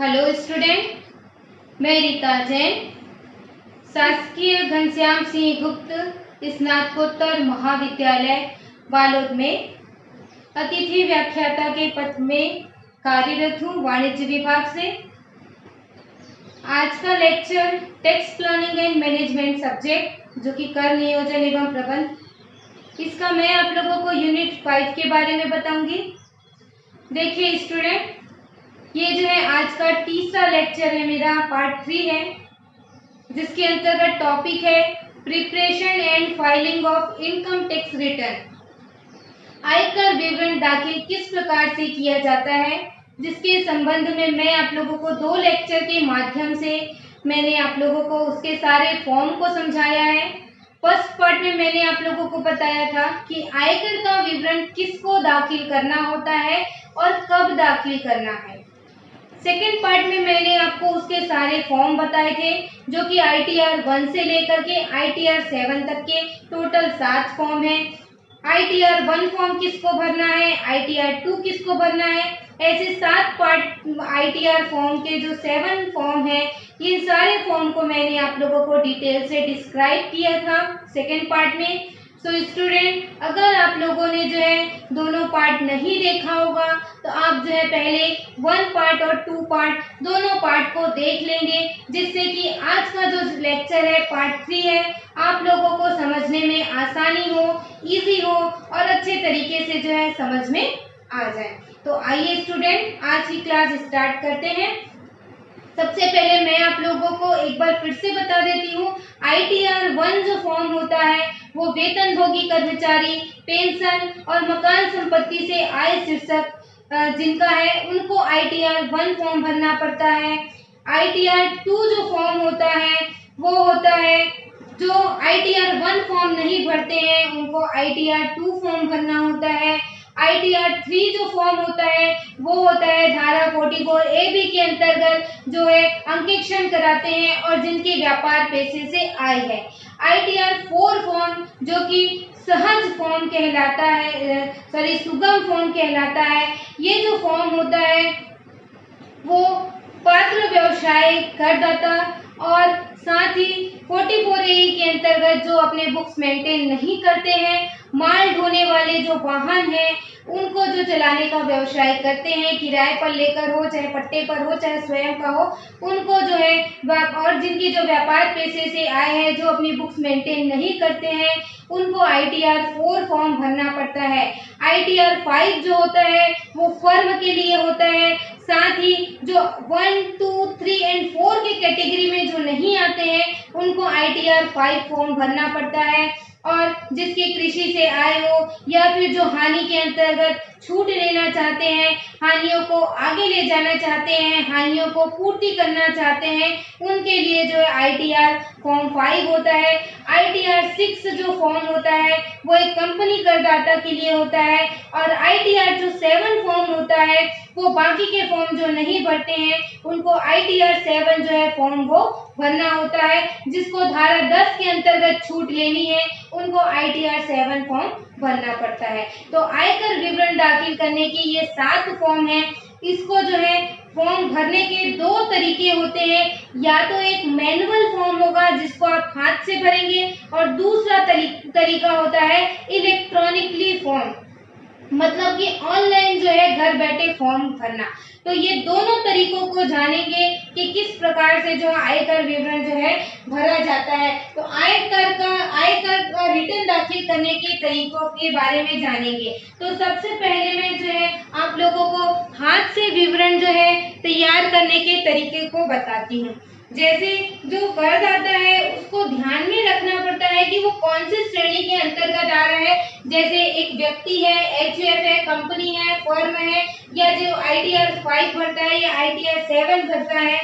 Hello student, मैं रीता जैन, शासकीय घनश्याम सिंह गुप्त स्नातकोत्तर महाविद्यालय बालोद में अतिथि व्याख्याता के पद में कार्यरत हूँ वाणिज्य विभाग से। आज का lecture tax planning and management subject जो कि कर नियोजन एवं प्रबंध, इसका मैं आप लोगों को यूनिट 5 के बारे में बताऊंगी। देखिए स्टूडेंट, ये जो है आज का तीसरा लेक्चर है मेरा, पार्ट 3 है, जिसके अंतर्गत टॉपिक है preparation and filing of income tax return. आयकर विवरण दाखिल किस प्रकार से किया जाता है, जिसके संबंध में मैं आप लोगों को 2 लेक्चर के माध्यम से मैंने आप लोगों को उसके सारे फॉर्म को समझाया है। फर्स्ट पार्ट में मैंने आप लोगों को बताया था कि आयकर का विवरण किसको दाखिल करना होता है और कब दाखिल करना है। सेकेंड पार्ट में मैंने आपको उसके सारे फॉर्म बताए थे, जो कि ITR 1 से लेकर के ITR 7 तक के टोटल 7 फॉर्म हैं। ITR 1 फॉर्म किसको भरना है, ITR 2 किसको भरना है, ऐसे 7 पार्ट ITR फॉर्म के जो 7 फॉर्म है, ये सारे फॉर्म को मैंने आप लोगों को डिटेल से डिस्क्राइब किया था सेकेंड पार्ट में। सो स्टूडेंट, अगर आप लोगों ने जो है दोनों पार्ट नहीं देखा होगा तो आप जो है पहले 1 पार्ट और 2 पार्ट दोनों पार्ट को देख लेंगे, जिससे कि आज का जो लेक्चर है पार्ट 3 है, आप लोगों को समझने में आसानी हो, इजी हो और अच्छे तरीके से जो है समझ में आ जाए। तो आइए स्टूडेंट, आज की क्लास स्टार्ट करते हैं। सबसे पहले मैं आप लोगों को एक बार फिर से बता देती हूँ, ITR 1 जो फॉर्म होता है वो वेतनभोगी कर्मचारी, पेंशन और मकान संपत्ति से आय शीर्षक जिनका है उनको ITR 1 फॉर्म भरना पड़ता है। ITR 2 जो फॉर्म होता है वो होता है जो ITR 1 फॉर्म नहीं भरते हैं उनको ITR 2 फॉर्म भरना होता है। ITR 3 जो फॉर्म होता है वो होता है धारा 44AB के अंतर्गत जो है अंकेक्षण कराते हैं और जिनके व्यापार पेशे से आय है। ITR 4 फॉर्म जो कि सहज फॉर्म कहलाता है, सुगम फॉर्म कहलाता है। ये जो फॉर्म होता है वो पात्र व्यवसाय करदाता और साथ ही 44A के अंतर्गत जो अपने बुक्स मेंटेन नहीं करते हैं, माल ढोने वाले जो वाहन हैं उनको जो चलाने का व्यवसाय करते हैं, किराए पर लेकर हो, चाहे पट्टे पर हो, चाहे स्वयं का हो, उनको जो है और जिनकी जो व्यापार पेशे से आए हैं, जो अपनी बुक्स मेंटेन नहीं करते हैं, उनको ITR 4 फॉर्म भरना पड़ता है। ITR 5 जो होता है वो फर्म के लिए होता है। साथ ही जो 1, 2, 3 और 4 की कैटेगरी में जो नहीं आते हैं उनको ITR 5 फॉर्म भरना पड़ता है। और जिसकी कृषि से आय हो या फिर जो हानि के अंतर्गत छूट लेना चाहते हैं, हानियों को आगे ले जाना चाहते हैं, हानियों को पूर्ति करना चाहते हैं, उनके लिए जो है ITR फॉर्म 5 होता है। ITR 6 जो फॉर्म होता है वो एक कंपनी करदाता के लिए होता है और ITR जो 7 फॉर्म होता है वो बाकी के फॉर्म जो नहीं भरते हैं उनको ITR 7 जो है फॉर्म वो भरना होता है। जिसको धारा 10 के अंतर्गत छूट लेनी है उनको ITR 7 फॉर्म भरना पड़ता है। तो आयकर विवरण दाखिल करने की ये 7 फॉर्म है। इसको जो है फॉर्म भरने के 2 तरीके होते हैं, या तो एक मैनुअल फॉर्म होगा जिसको आप हाथ से भरेंगे और दूसरा तरीका होता है इलेक्ट्रॉनिकली फॉर्म, मतलब कि ऑनलाइन जो है घर बैठे फॉर्म भरना। तो ये दोनों तरीकों को जानेंगे कि किस प्रकार से जो आयकर विवरण जो है भरा जाता है। तो आयकर का रिटर्न दाखिल करने के तरीकों के बारे में जानेंगे। तो सबसे पहले मैं जो है आप लोगों को हाथ से विवरण जो है तैयार करने के तरीके को बताती हूँ। जैसे जो करदाता है उसको ध्यान में रखना पड़ता है कि वो कौन सी श्रेणी के अंतर्गत आ रहा है। जैसे एक व्यक्ति है, HUF है, कंपनी है, फर्म है, या जो ITR 5 भरता है या ITR 7 भरता है,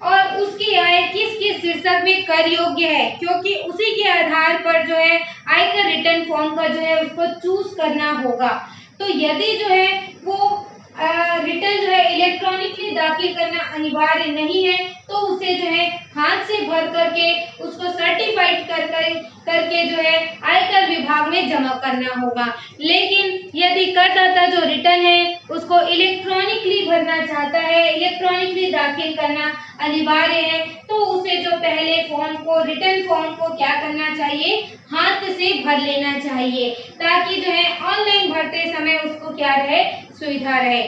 और उसकी आय किस किस शीर्षक में कर योग्य है, क्योंकि उसी के आधार पर जो है आयकर रिटर्न फॉर्म का जो है उसको चूज करना होगा। तो यदि जो है वो रिटर्न जो है इलेक्ट्रॉनिकली दाखिल करना अनिवार्य नहीं है तो उसे जो है हाथ से भर करके उसको सर्टिफाइड करके जो है आयकर विभाग में जमा करना होगा। लेकिन यदि करदाता जो रिटर्न है उसको इलेक्ट्रॉनिकली भरना चाहता है, इलेक्ट्रॉनिकली दाखिल करना अनिवार्य है, तो उसे जो पहले फॉर्म को, रिटर्न फॉर्म को क्या करना चाहिए, हाथ से भर लेना चाहिए, ताकि जो है ऑनलाइन भरते समय उसको क्या रहे, सुविधा रहे।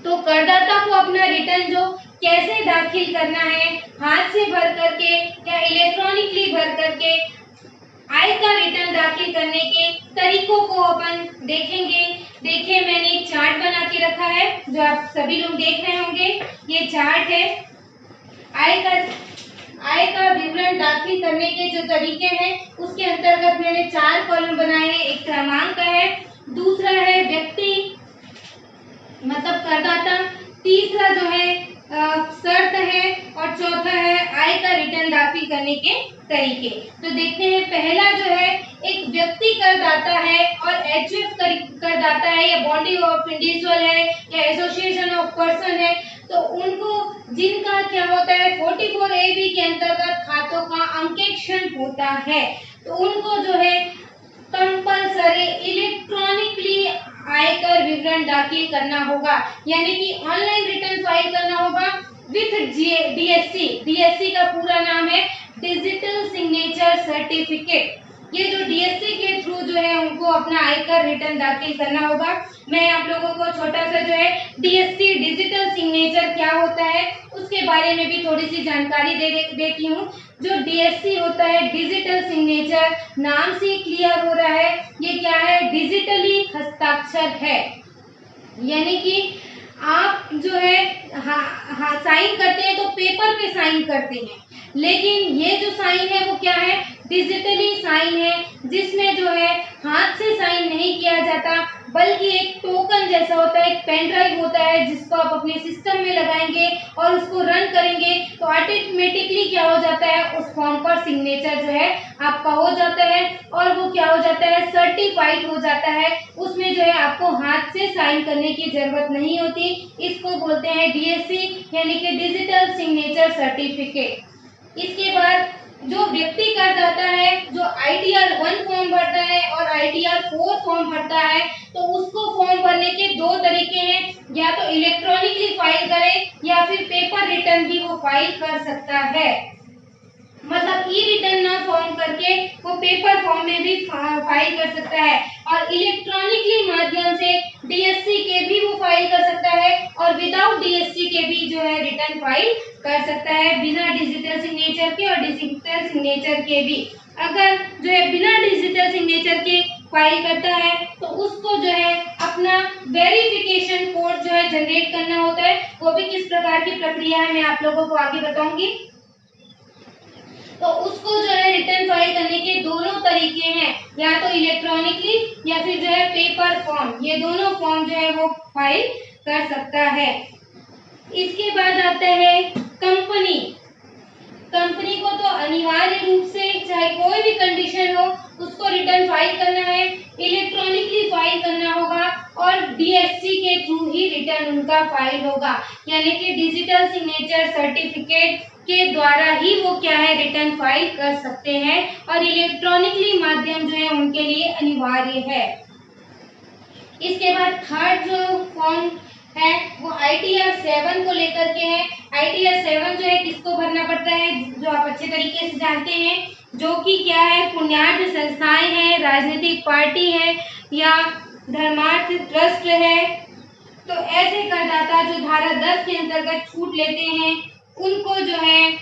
तो करदाता को अपना रिटर्न जो कैसे दाखिल करना है, हाथ से भर करके या इलेक्ट्रॉनिकली भर करके, आय का रिटर्न दाखिल करने के तरीकों को अपन देखेंगे। देखिए मैंने एक चार्ट बना के रखा है जो आप सभी लोग देख रहे होंगे। ये चार्ट है आय का विवरण दाखिल करने के जो तरीके हैं, उसके अंतर्गत मैंने 4 कॉलम बनाए हैं। एक क्रमांक है, दूसरा है व्यक्ति मतलब करदाता, तीसरा जो है शर्त है, और चौथा है आय का रिटर्न दाखिल करने के तरीके। तो देखते हैं, पहला जो है एक व्यक्ति करदाता है और एचयूएफ करदाता है, या बॉडी ऑफ इंडिविजुअल है, या एसोसिएशन ऑफ पर्सन है, तो उनको जिनका क्या होता है 44AB के अंतर्गत खातों का अंकेक्षण होता है, तो उनको जो है कंपल्सरी इलेक्ट्रॉनिकली आयकर विवरण दाखिल करना होगा, यानी कि ऑनलाइन रिटर्न फाइल करना होगा विथ डीएससी। डीएससी का पूरा नाम है डिजिटल सिग्नेचर सर्टिफिकेट। ये जो डीएससी के थ्रू जो है उनको अपना आयकर रिटर्न दाखिल करना होगा। मैं आप लोगों को छोटा सा जो है डीएससी डिजिटल सिग्नेचर क्या होता है उसके बारे में भी थोड़ी सी जानकारी देती हूँ। जो डीएससी होता है डिजिटल सिग्नेचर, नाम से क्लियर हो रहा है, ये क्या है, डिजिटली हस्ताक्षर है, यानी कि आप जो है साइन करते हैं तो पेपर पे साइन करते हैं, लेकिन ये जो साइन है वो क्या है, डिजिटली साइन है, जिसमें जो है हाथ से साइन नहीं किया जाता, बल्कि एक टोकन जैसा होता है, एक पेन ड्राइव होता है जिसको आप अपने सिस्टम में लगाएंगे और उसको रन करेंगे तो ऑटोमेटिकली क्या हो जाता है, उस फॉर्म पर सिग्नेचर जो है आपका हो जाता है, और वो क्या हो जाता है, सर्टिफाइड हो जाता है। उसमें जो है आपको हाथ से साइन करने की जरूरत नहीं होती। इसको बोलते हैं डीएससी, यानी कि डिजिटल सिग्नेचर सर्टिफिकेट। इसके बाद जो व्यक्ति करदाता है, जो ITR 1 फॉर्म भरता है और ITR 4 फॉर्म भरता है, तो उसको फॉर्म भरने के 2 तरीके हैं, या तो इलेक्ट्रॉनिकली फाइल करे या फिर पेपर रिटर्न भी वो फाइल कर सकता है। मतलब ई रिटर्न ना फॉर्म करके वो पेपर फॉर्म में भी फाइल कर सकता है, और इलेक्ट्रॉनिकली माध्यम से डीएससी के भी वो फाइल कर सकता है, और विदाउट डीएससी के भी जो है रिटर्न फाइल कर सकता है, बिना डिजिटल सिग्नेचर के और डिजिटल सिग्नेचर के भी। अगर जो है बिना डिजिटल सिग्नेचर के फाइल करता है तो उसको जो है अपना वेरिफिकेशन कोड जो है जनरेट करना होता है। वो भी किस प्रकार की प्रक्रिया है मैं आप लोगों को आगे बताऊंगी। तो उसको जो है रिटर्न फाइल करने के दोनों तरीके हैं, या तो इलेक्ट्रॉनिकली या फिर जो है पेपर फॉर्म, ये दोनों फॉर्म जो है वो फाइल कर सकता है। इसके बाद आता है कंपनी। कंपनी को तो अनिवार्य रूप से चाहे कोई भी कंडीशन हो उसको रिटर्न फाइल करना है, इलेक्ट्रॉनिकली फाइल करना होगा, और डीएससी के थ्रू ही रिटर्न उनका फाइल होगा, यानी कि डिजिटल सिग्नेचर सर्टिफिकेट के द्वारा ही वो क्या है, रिटर्न फाइल कर सकते हैं, और इलेक्ट्रॉनिकली माध्यम जो है उनके लिए अनिवार्य है। इसके बाद थर्ड जो फॉर्म है वो ITR 7 को लेकर के है। ITR 7 जो है किसको भरना पड़ता है, जो आप अच्छे तरीके से जानते हैं, जो कि क्या है, पुण्यार्थ संस्थाएं हैं, राजनीतिक पार्टी है, या धर्मार्थ ट्रस्ट है। तो ऐसे करदाता जो धारा 10 के अंतर्गत छूट लेते हैं, उनको जो है,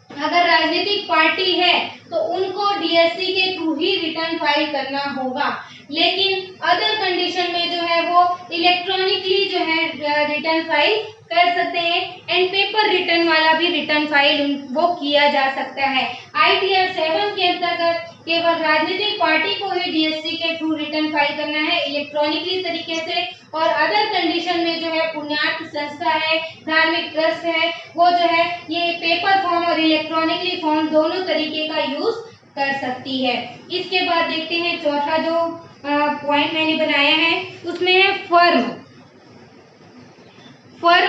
अगर राजनीतिक पार्टी है तो उनको डीएससी के थ्रू ही रिटर्न फाइल करना होगा, लेकिन अदर कंडीशन में जो है वो इलेक्ट्रॉनिकली जो है रिटर्न फाइल कर सकते हैं, एंड पेपर रिटर्न वाला भी रिटर्न फाइल वो किया जा सकता है। ITR 7 के अंतर्गत केवल राजनीतिक पार्टी को ही डीएससी के थ्रू रिटर्न फाइल करना है इलेक्ट्रॉनिकली तरीके से, और अदर कंडीशन में जो है पुण्यार्थ संस्था है, धार्मिक ट्रस्ट है, वो जो है ये पेपर फॉर्म और इलेक्ट्रॉनिकली फॉर्म दोनों तरीके का यूज कर सकती है। इसके बाद देखते हैं चौथा जो पॉइंट मैंने बनाया है, उसमें है फर्म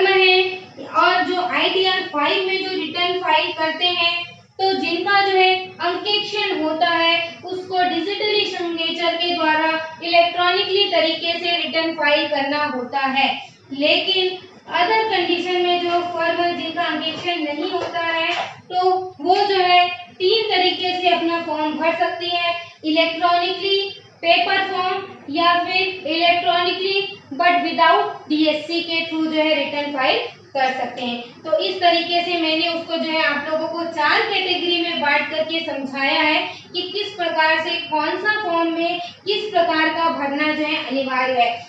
है, और जो ITR 5 में जो रिटर्न फाइल करते हैं तो जिनका जो है अंकेक्षण होता है उसको डिजिटली सिग्नेचर के द्वारा इलेक्ट्रॉनिकली तरीके से रिटर्न फाइल करना होता है। लेकिन अदर कंडीशन में जो फर्म जिनका अंकेक्षण नहीं होता है तो वो जो है 3 तरीके से अपना फॉर्म भर सकती है, इलेक्ट्रॉनिकली, पेपर फॉर्म या फिर इलेक्ट्रॉनिकली बट विदाउट डीएससी के थ्रू जो है रिटर्न फाइल कर सकते हैं। तो इस तरीके से मैंने उसको जो है आप लोगों को 4 कैटेगरी में बांट करके समझाया है कि किस प्रकार से कौन सा फॉर्म में किस प्रकार का भरना जो है अनिवार्य है।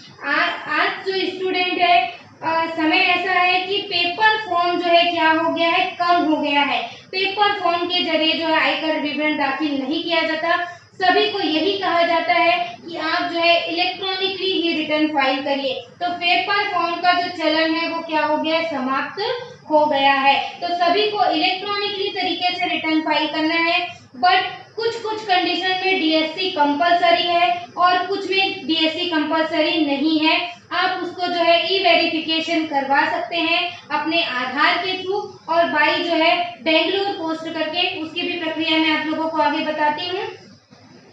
आज जो स्टूडेंट है समय ऐसा है कि पेपर फॉर्म जो है क्या हो गया है, कम हो गया है। पेपर फॉर्म के जरिए जो है आयकर विवरण दाखिल नहीं किया जाता। सभी को यही कहा जाता है कि आप जो है इलेक्ट्रॉनिकली ही रिटर्न फाइल करिए। तो पेपर फॉर्म का जो चलन है वो क्या हो गया है, समाप्त हो गया है। तो सभी को इलेक्ट्रॉनिकली तरीके से रिटर्न फाइल करना है, बट कुछ कंडीशन में डीएससी कंपलसरी है और कुछ में डीएससी कंपलसरी नहीं है। आप उसको जो है ई वेरिफिकेशन करवा सकते हैं अपने आधार के थ्रू और बाई जो है बेंगलुरु पोस्ट करके। उसकी भी प्रक्रिया मैं आप लोगों को आगे बताती हूँ।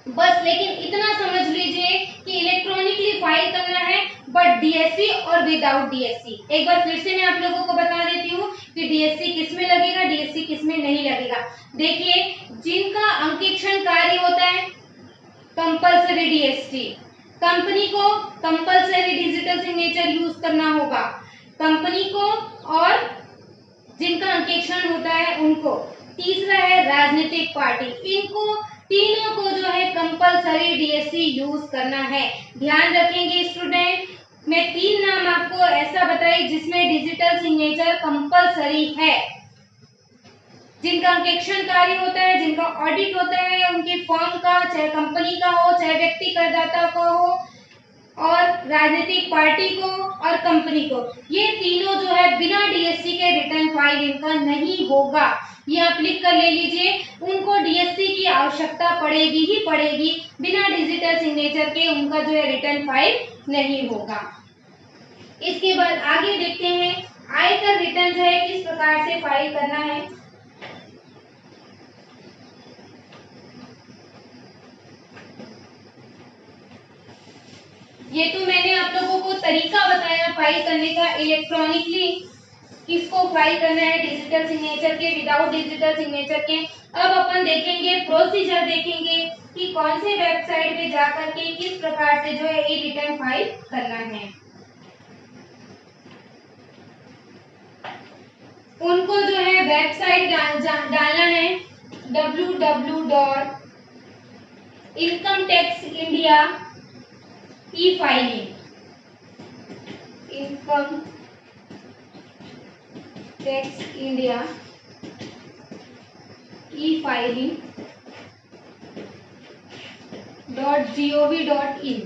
बस लेकिन इतना समझ लीजिए कि इलेक्ट्रॉनिकली फाइल करना है बट डीएससी और विदाउट डीएससी। एक बार फिर से मैं आप लोगों को बता देती हूँ कि डीएससी किस में लगेगा, डीएससी किस में नहीं लगेगा। देखिए, जिनका अंकेक्षण कार्य होता है कंपलसरी डीएससी, कंपनी को कंपलसरी डिजिटल सिग्नेचर यूज करना होगा, कंपनी को और जिनका अंकेक्षण होता है उनको। तीसरा है राजनीतिक पार्टी, इनको तीनों को जो है कंपलसरी डीएससी यूज करना है। ध्यान रखेंगे स्टूडेंट, मैं 3 नाम आपको ऐसा बताई जिसमें डिजिटल सिग्नेचर कंपलसरी है। जिनका अंकेक्षण कार्य होता है, जिनका ऑडिट होता है उनकी फर्म का, चाहे कंपनी का हो चाहे व्यक्ति करदाता का हो, और राजनीतिक पार्टी को और कंपनी को, ये तीनों जो है बिना डीएससी के रिटर्न फाइल इनका नहीं होगा। ये आप लिख कर ले लीजिए, उनको डीएससी की आवश्यकता पड़ेगी ही पड़ेगी, बिना डिजिटल सिग्नेचर के उनका जो है रिटर्न फाइल नहीं होगा। इसके बाद आगे देखते हैं आयकर रिटर्न जो है किस प्रकार से फाइल करना है। ये तो मैंने आप लोगों को तरीका बताया फाइल करने का, इलेक्ट्रॉनिकली किसको फाइल करना है, डिजिटल सिग्नेचर के, विदाउट डिजिटल सिग्नेचर के। अब अपन देखेंगे प्रोसीजर, देखेंगे कि कौन से वेबसाइट पे जाकर के किस प्रकार से जो है ये रिटर्न फाइल करना है। उनको जो है वेबसाइट डालना है www.incometaxindia e filing, income tax India e filing .gov.in।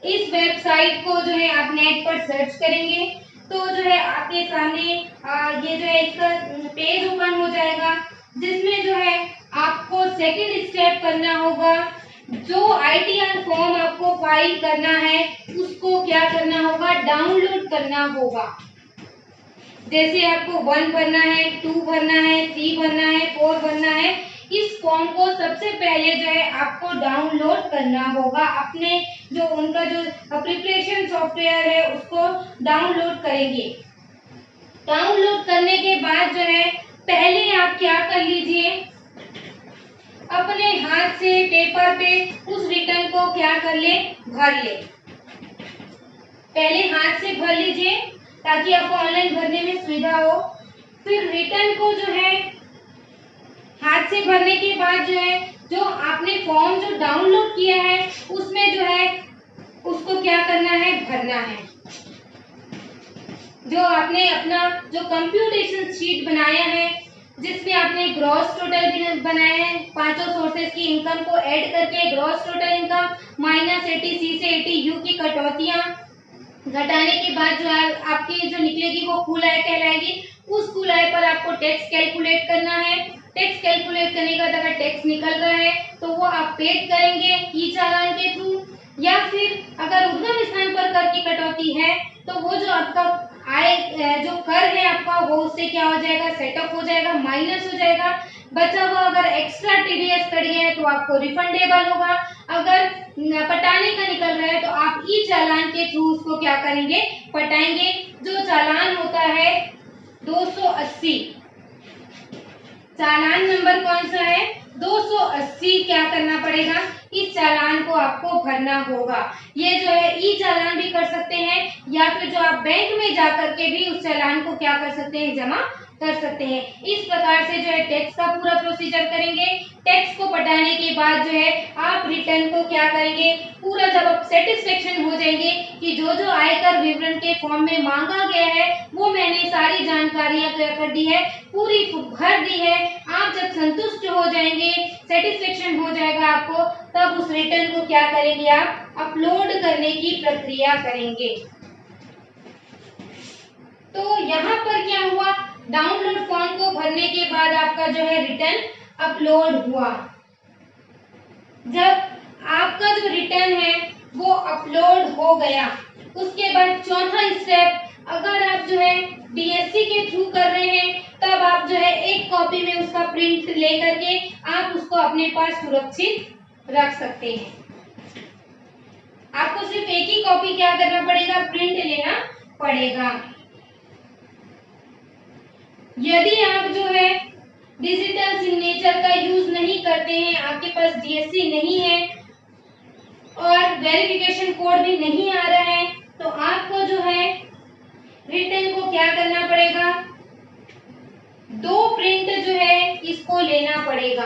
इस वेबसाइट को जो है आप नेट पर सर्च करेंगे तो जो है आपके सामने ये जो है इसका पेज ओपन हो जाएगा, जिसमें जो है आपको सेकंड स्टेप करना होगा। जो आईटीआर फॉर्म आपको फाइल करना है उसको क्या करना होगा, डाउनलोड करना होगा। जैसे आपको 1 भरना है, 2 भरना है, 3 भरना है, 4 भरना है, इस फॉर्म को सबसे पहले जो है आपको डाउनलोड करना होगा। अपने जो उनका जो प्रिपरेशन सॉफ्टवेयर है उसको डाउनलोड करेंगे। डाउनलोड करने के बाद जो है पहले आप क्या कर लीजिए, अपने हाथ से पेपर पे उस रिटर्न को क्या कर ले, भर ले। पहले हाथ से भर लीजिए ताकि आपको ऑनलाइन भरने में सुविधा हो। फिर रिटर्न को जो है हाथ से भरने के बाद जो है जो आपने फॉर्म जो डाउनलोड किया है उसमें जो है उसको क्या करना है, भरना है। जो आपने अपना जो कंप्यूटेशन शीट बनाया है जिसमें आपने ग्रॉस टोटल बनाया है, 5 सोर्सेज की इनकम को ऐड करके gross total income minus 80C से 80U की कटौतियां घटाने के बाद जो है आपकी जो निकलेगी वो कुल आय कहलाएगी। उस कुल आय पर आपको टैक्स कैलकुलेट करना है। टैक्स कैलकुलेट करने के बाद अगर टैक्स निकल रहा है तो वो आप पेड करेंगे ई चालान के थ्रू, या फिर अगर उद्गम स्थान पर कर की कटौती है तो वो जो आपका जो कर है आपका वो उससे क्या हो जाएगा, सेटअप हो जाएगा, माइनस हो जाएगा। बचा हुआ अगर एक्स्ट्रा टीडीएस करी है तो आपको रिफंडेबल होगा। अगर पटाने का निकल रहा है तो आप ई चालान के थ्रू उसको क्या करेंगे, पटाएंगे। जो चालान होता है 280, चालान नंबर कौन सा है, 280 क्या करना पड़ेगा, इस चालान को आपको भरना होगा। ये जो है ई चालान भी कर सकते हैं या फिर जो आप बैंक में जाकर के भी उस चालान को क्या कर सकते हैं, जमा कर सकते हैं। इस प्रकार से जो है टैक्स का पूरा प्रोसीजर करेंगे। टैक्स को पटाने के बाद जो है आप रिटर्न को क्या करेंगे, पूरा जब आप सेटिस्फेक्शन हो जाएंगे कि जो जो आयकर विवरण के फॉर्म में मांगा गया है वो मैंने सारी जानकारियां क्या कर दी है, पूरी भर दी है। आप जब संतुष्ट हो जाएंगे, सेटिस्फेक्शन हो जाएगा आपको, तब उस रिटर्न को क्या करेंगे, आप अपलोड करने की प्रक्रिया करेंगे। तो यहाँ पर क्या हुआ, डाउनलोड फॉर्म को भरने के बाद आपका जो है रिटर्न अपलोड हुआ। जब आपका जो रिटर्न है वो अपलोड हो गया, उसके बाद चौथा स्टेप, अगर आप जो है डीएससी के थ्रू कर रहे हैं तब आप जो है एक कॉपी में उसका प्रिंट लेकर के आप उसको अपने पास सुरक्षित रख सकते हैं। आपको सिर्फ एक ही कॉपी क्या करना पड़ेगा, प्रिंट लेना पड़ेगा। यदि आप जो है डिजिटल सिग्नेचर का यूज नहीं करते हैं, आपके पास डीएससी नहीं है और वेरिफिकेशन कोड भी नहीं आ रहा है, तो आपको जो है रिटर्न को क्या करना पड़ेगा, 2 प्रिंट जो है इसको लेना पड़ेगा।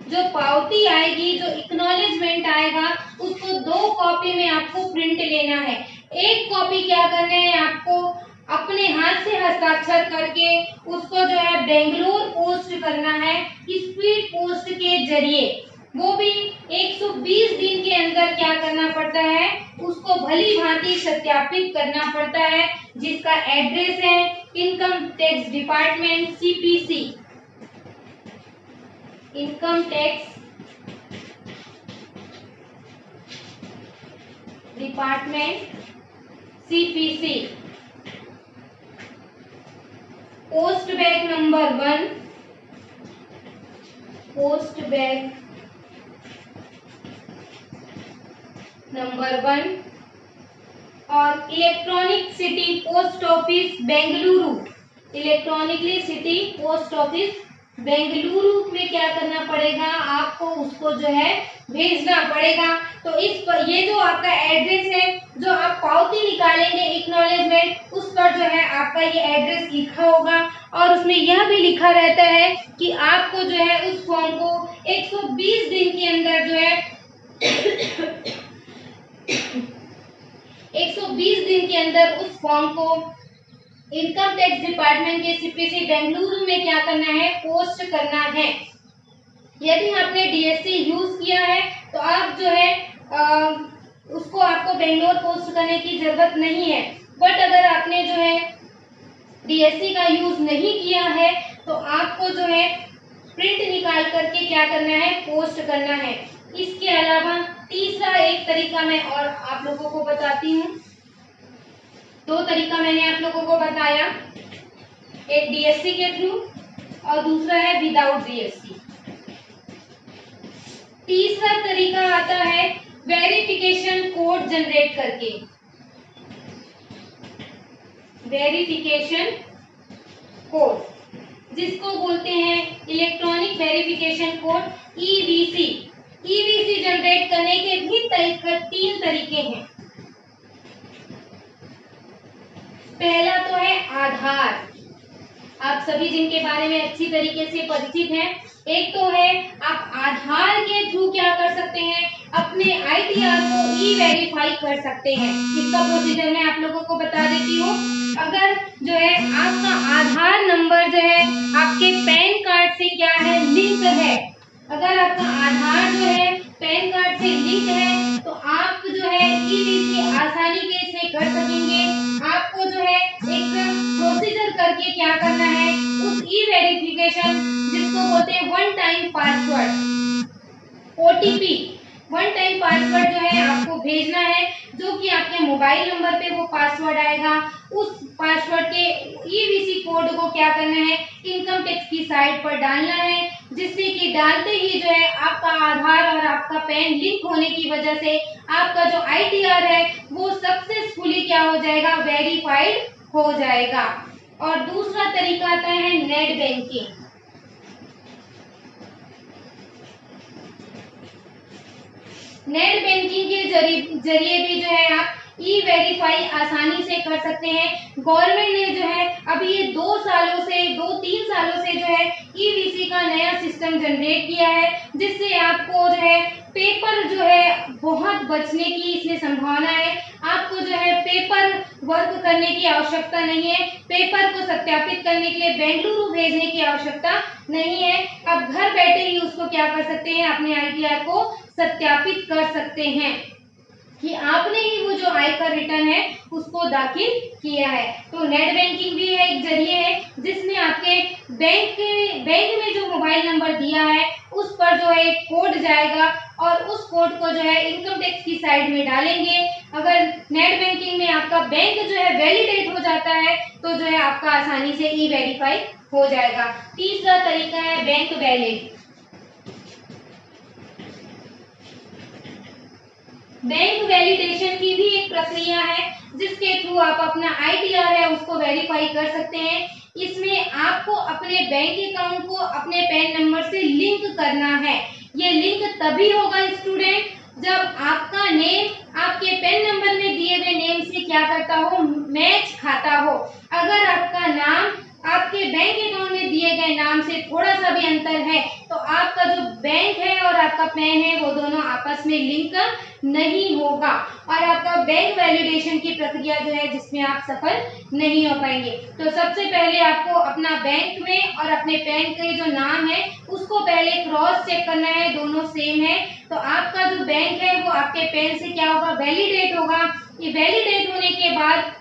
जो पावती आएगी, जो एक्नॉलेजमेंट आएगा, उसको 2 कॉपी में आपको प्रिंट लेना है। एक कॉपी क्या करना है, आपको अपने हाथ से हस्ताक्षर करके उसको जो है बेंगलुरु पोस्ट करना है स्पीड पोस्ट के जरिए। वो भी 120 दिन के अंदर क्या करना पड़ता है, उसको भली भांति सत्यापित करना पड़ता है, जिसका एड्रेस है income tax department CPC, income tax department CPC, post bag number 1, post bag number 1 और electronic city post office Bengaluru, electronically city post office Bengaluru में क्या करना पड़ेगा, आपको उसको जो है भेजना पड़ेगा। तो इस पर ये जो आपका एड्रेस है, जो आप पावती निकालेंगे एक्नॉलेजमेंट, उस पर जो है आपका ये एड्रेस लिखा होगा और उसमें यह भी लिखा रहता है कि आपको जो है उस फॉर्म को 120 दिन के अंदर जो है 120 दिन के अंदर उस फॉर्म को इनकम टैक्स डिपार्टमेंट के सीपीसी बेंगलुरु में क्या करना है, पोस्ट करना है। यदि आपने डीएससी यूज किया है तो आप जो है उसको आपको बेंगलोर पोस्ट करने की जरूरत नहीं है। बट अगर आपने जो है डीएससी का यूज नहीं किया है तो आपको जो है प्रिंट निकाल करके क्या करना है, पोस्ट करना है। इसके अलावा तीसरा एक तरीका मैं और आप लोगों को बताती हूँ। 2 तरीका मैंने आप लोगों को बताया, एक डीएससी के थ्रू और दूसरा है विदाउट डीएससी। तीसरा तरीका आता है वेरिफिकेशन कोड जनरेट करके, वेरिफिकेशन कोड जिसको बोलते हैं electronic verification code, EVC. EVC generate करने के भी 3 तरीके हैं। पहला तो है आधार, आप सभी जिनके बारे में अच्छी तरीके से परिचित हैं। एक तो है आप आधार के थ्रू क्या कर सकते हैं, अपने आईटीआर को ई वेरीफाई कर सकते हैं। इसका प्रोसीजर मैं आप लोगों को बता देती हूँ। अगर जो है आपका आधार नंबर जो है आपके पैन कार्ड से क्या है, लिंक है, अगर आपका आधार जो है पैन कार्ड से लिंक है तो आप जो है ईवीसी आसानी से कर सकेंगे। आपको जो है एक प्रोसीजर करके क्या करना है, उस ई वेरिफिकेशन जिसको बोलते हैं 1 time password, OTP 1 time password जो है आपको भेजना है, जो कि आपके मोबाइल नंबर पे वो पासवर्ड आएगा उस पासवर्ड के ईवीसी कोड को क्या करना है, इनकम टैक्स की साइट पर डालना है, जिससे कि डालते ही जो है आपका आधार और आपका पैन लिंक होने की वजह से आपका जो आईटीआर है वो सक्सेसफुली क्या हो जाएगा, वेरीफाइड हो जाएगा। और दूसरा तरीका आता है नेट बैंकिंग। नेट बैंकिंग के जरिए भी जो है आप ई वेरीफाई आसानी से कर सकते हैं। गवर्नमेंट ने जो है अभी ये 2-3 सालों से जो है ईवीसी का नया सिस्टम जनरेट किया है, जिससे आपको जो है पेपर जो है बहुत बचने की इसमें संभावना है। आपको जो है पेपर वर्क करने की आवश्यकता नहीं है, पेपर को सत्यापित करने के लिए बेंगलुरु भेजने की आवश्यकता नहीं है। आप घर बैठे ही उसको क्या कर सकते हैं, अपने आईटीआर को सत्यापित कर सकते हैं कि आपने ही वो जो आयकर रिटर्न है उसको दाखिल किया है। तो नेट बैंकिंग भी है एक जरिए है जिसमें आपके बैंक में जो मोबाइल नंबर दिया है उस पर जो है एक कोड जाएगा और उस कोड को जो है इनकम टैक्स की साइड में डालेंगे। अगर नेट बैंकिंग में आपका बैंक जो है वैलिडेट हो जाता है तो जो है आपका आसानी से ई वेरीफाई हो जाएगा। तीसरा तरीका है बैंक वैलिड। बैंक वैलिडेशन की भी एक प्रक्रिया है जिसके थ्रू आप अपना आईटीआर है उसको वेरीफाई कर सकते हैं। इसमें आपको अपने बैंक अकाउंट को अपने पैन नंबर से लिंक करना है। ये लिंक तभी होगा स्टूडेंट जब आपका नेम आपके पैन नंबर में दिए हुए नेम से क्या करता हो, मैच खाता हो। अगर आपका नाम आपके बैंक अकाउंट में दिए गए नाम से थोड़ा सा भी अंतर है तो आपका जो बैंक है और आपका पैन है वो दोनों आपस में लिंक नहीं होगा और आपका बैंक वैलिडेशन की प्रक्रिया जो है जिसमें आप सफल नहीं हो पाएंगे। तो सबसे पहले आपको अपना बैंक में और अपने पैन के जो नाम है उसको पहले क्रॉस चेक करना है, दोनों सेम है तो आपका जो बैंक है वो आपके पैन से क्या होगा, वैलिडेट होगा। ये वैलिडेट होने के बाद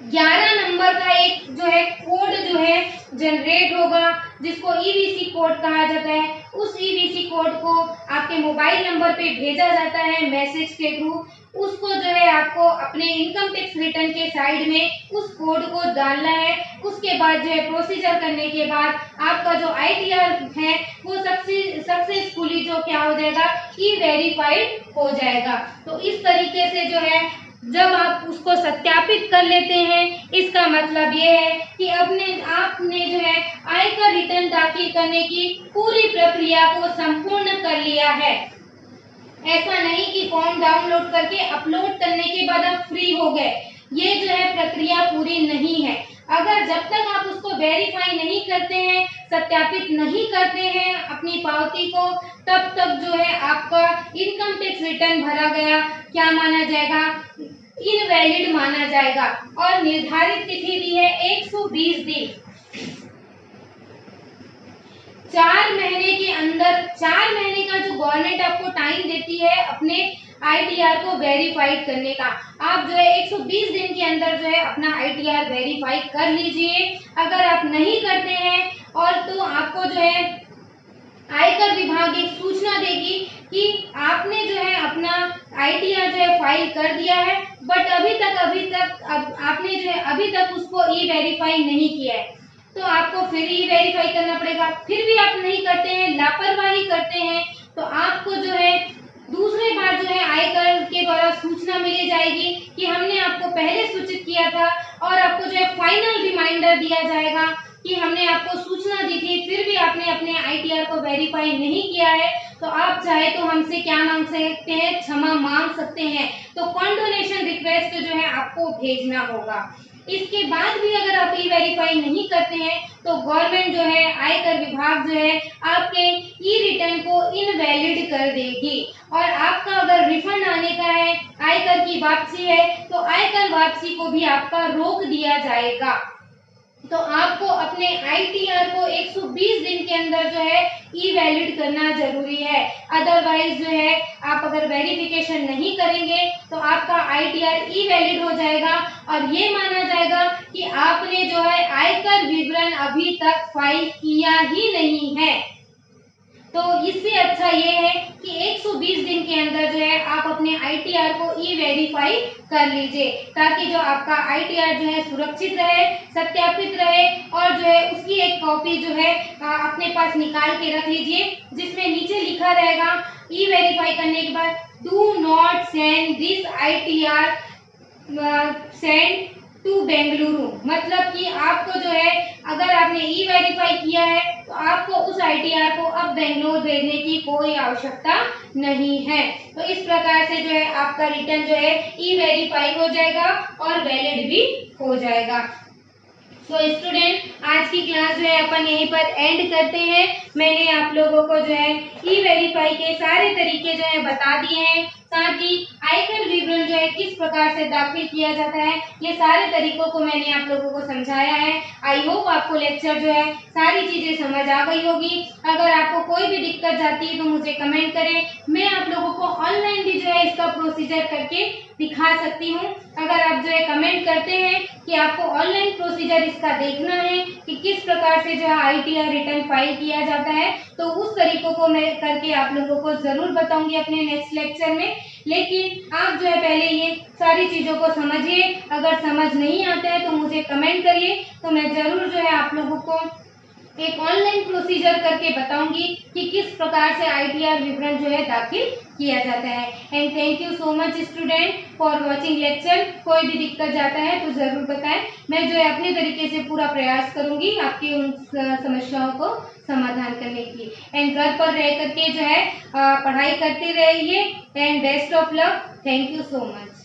11 नंबर का एक जो है कोड जो है जनरेट होगा जिसको ईवीसी कोड कहा जाता है। उस ईवीसी कोड को आपके मोबाइल नंबर पे भेजा जाता है मैसेज के थ्रू। उसको जो है आपको अपने इनकम टैक्स रिटर्न के साइड में उस कोड को डालना है। उसके बाद जो है प्रोसीजर करने के बाद आपका जो आईटीआर है वो सक्सेसफुली जो क्या हो जाएगा, ई वेरीफाइड हो जाएगा। तो इस तरीके से जो है जब आप उसको सत्यापित कर लेते हैं इसका मतलब ये है कि आपने जो है आयकर रिटर्न दाखिल करने की पूरी प्रक्रिया को संपूर्ण कर लिया है। ऐसा नहीं कि फॉर्म डाउनलोड करके अपलोड करने के बाद आप फ्री हो गए, ये जो है प्रक्रिया पूरी नहीं है। अगर जब तक आप उसको वेरीफाई नहीं करते हैं, सत्यापित नहीं करते हैं अपनी पावती को, तब तक जो है आपका इनकम टैक्स रिटर्न भरा गया क्या माना जाएगा, इनवैलिड माना जाएगा। और निर्धारित तिथि भी है 120 दिन। 4 महीने के अंदर, 4 महीने का जो गवर्नमेंट आपको टाइम देती है अपने आईटीआर को वेरीफाइड करने का, आप जो है 120 दिन के अंदर जो है अपना आईटीआर वेरीफाई कर लीजिए। अगर आप नहीं करते हैं और तो आपको जो है आयकर विभाग एक सूचना देगी कि आपने जो है अपना आईटीआर जो है फाइल कर दिया है बट अभी तक आपने जो है अभी तक उसको ई वेरीफाई नहीं किया है, तो आपको फिर ई वेरीफाई करना पड़ेगा। फिर भी आप नहीं करते हैं, लापरवाही करते हैं, तो आपको जो है दूसरे बार जो है आयकर के द्वारा सूचना मिली जाएगी कि हमने आपको पहले सूचित किया था और आपको जो है फाइनल रिमाइंडर दिया जाएगा कि हमने आपको सूचना दी थी, फिर भी आपने अपने आईटीआर को वेरीफाई नहीं किया है। तो आप चाहे तो हमसे क्या मांग सकते हैं, क्षमा मांग सकते हैं। तो कॉन्डोनेशन रिक्वेस्ट जो है आपको भेजना होगा। इसके बाद भी अगर आप ई वेरीफाई नहीं करते हैं तो गवर्नमेंट जो है, आयकर विभाग जो है आपके ई रिटर्न को इनवैलिड कर देगी और आपका अगर रिफंड आने का है, आयकर की वापसी है, तो आयकर वापसी को भी आपका रोक दिया जाएगा। तो आपको अपने आईटीआर को 120 दिन के अंदर जो है ई वैलिड करना जरूरी है। अदरवाइज जो है आप अगर वेरिफिकेशन नहीं करेंगे तो आपका आईटीआर ई वैलिड हो जाएगा और ये माना जाएगा कि आपने जो है आयकर विवरण अभी तक फाइल किया ही नहीं है। तो इससे अच्छा ये है कि 120 दिन के अंदर जो है आप अपने ITR को ई-वेरीफाई कर लीजिए, ताकि जो आपका ITR जो है सुरक्षित रहे, सत्यापित रहे, और जो है उसकी एक कॉपी जो है अपने पास निकाल के रख लीजिए, जिसमें नीचे लिखा रहेगा ई-वेरीफाई करने के बाद do not send this ITR send to Bengaluru. मतलब कि आपको जो है अगर आपने ई-वेरीफाई किया है तो आपको उस ITR को अब बेंगलोर भेजने की कोई आवश्यकता नहीं है। तो इस प्रकार से जो है आपका रिटर्न जो है ई-वेरीफाई हो जाएगा और वैलिड भी हो जाएगा। तो स्टूडेंट, आज की क्लास जो है अपन यहीं पर एंड करते हैं। मैंने आप लोगों को जो है ई-वेरीफाई के सारे तरीके जो है बता दिए हैं, साथ ही आयकर विवरण जो है किस प्रकार से दाखिल किया जाता है, ये सारे तरीकों को मैंने आप लोगों को समझाया है। आई होप आपको लेक्चर जो है सारी चीजें समझ आ गई होगी। अगर आपको कोई भी दिक्कत जाती है तो मुझे कमेंट करें, मैं आप लोगों को ऑनलाइन भी जो है इसका प्रोसीजर करके दिखा सकती हूँ। अगर आप जो है कमेंट करते हैं कि आपको ऑनलाइन प्रोसीजर इसका देखना है कि किस प्रकार से जो है ITR रिटर्न फाइल किया जाता है, तो उस तरीकों को मैं करके आप लोगों को जरूर बताऊंगी अपने नेक्स्ट लेक्चर में। लेकिन आप जो है पहले ये सारी चीजों को समझिए। अगर समझ नहीं आता है तो मुझे कमेंट करिए, तो मैं जरूर जो है आप लोगों को एक ऑनलाइन प्रोसीजर करके बताऊंगी कि किस प्रकार से ITR विवरण जो है दाखिल किया जाता है। And thank you so much student for watching lecture. कोई भी दिक्कत जाता है तो जरूर बताएं, मैं जो है अपने तरीके से पूरा प्रयास करूंगी आपकी उन समस्याओं को समाधान करने की। एंड घर पर रह करके जो है पढ़ाई करते रहिए। And best of luck. Thank you so much.